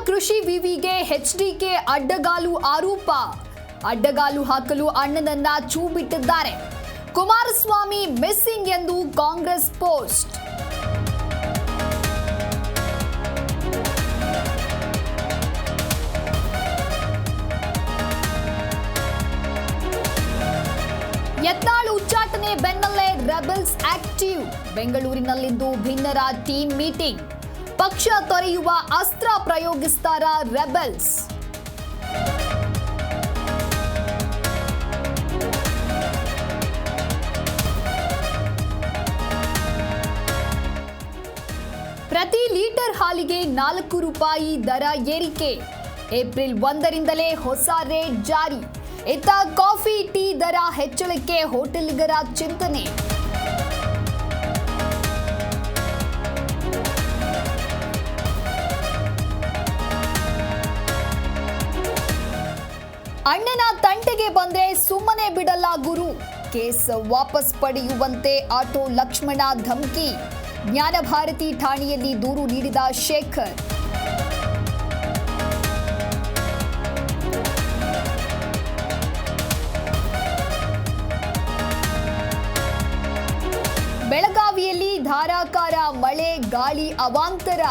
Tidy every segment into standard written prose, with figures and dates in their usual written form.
ಕೃಷಿ ವಿವಿಗೆ ಎಚ್ಡಿಕೆ ಅಡ್ಡಗಾಲು ಆರೋಪ. ಅಡ್ಡಗಾಲು ಹಾಕಲು ಅಣ್ಣನನ್ನ ಛೂ ಬಿಟ್ಟಿದ್ದಾರೆ. ಕುಮಾರಸ್ವಾಮಿ ಮಿಸ್ಸಿಂಗ್ ಎಂದು ಕಾಂಗ್ರೆಸ್ ಪೋಸ್ಟ್. ಯತ್ನಾಳ್ ಉಚ್ಚಾಟನೆ ಬೆನ್ನಲ್ಲೇ ರೆಬೆಲ್ಸ್ ಆಕ್ಟಿವ್. ಬೆಂಗಳೂರಿನಲ್ಲಿಂದು ಭಿನ್ನರ ಟೀಮ್ ಮೀಟಿಂಗ್. ಪಕ್ಷ ತೊರೆಯುವ ಅಸ್ತ್ರ ಪ್ರಯೋಗಿಸ್ತಾರ ರೆಬೆಲ್ಸ್. ಪ್ರತಿ ಲೀಟರ್ ಹಾಲಿಗೆ 4 ರೂಪಾಯಿ ದರ ಏರಿಕೆ. ಏಪ್ರಿಲ್ 1ರಿಂದಲೇ ಹೊಸ ರೇಟ್ ಜಾರಿ. ಇತ್ತ ಕಾಫಿ ಟೀ ದರ ಹೆಚ್ಚಳಕ್ಕೆ ಹೋಟೆಲಿಗರ ಚಿಂತನೆ. ಅಣ್ಣನ ತಂಟೆಗೆ ಬಂದ್ರೆ ಸುಮ್ಮನೆ ಬಿಡಲ್ಲ ಗುರು. ಕೇಸ್ ವಾಪಸ್ ಪಡೆಯುವಂತೆ ಆಟೋ ಲಕ್ಷ್ಮಣ ಧಮಕಿ. ಜ್ಞಾನಭಾರತಿ ಠಾಣೆಯಲ್ಲಿ ದೂರು ನೀಡಿದ ಶೇಖರ್. ಬೆಳಗಾವಿಯಲ್ಲಿ ಧಾರಾಕಾರ ಮಳೆ ಗಾಳಿ ಅವಾಂತರ.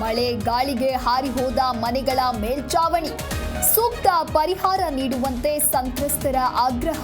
ಮಳೆ ಗಾಳಿಗೆ ಹಾರಿಹೋದ ಮನೆಗಳ ಮೇಲ್ಚಾವಣಿ. ಸೂಕ್ತ ಪರಿಹಾರ ನೀಡುವಂತೆ ಸಂತ್ರಸ್ತರ ಆಗ್ರಹ.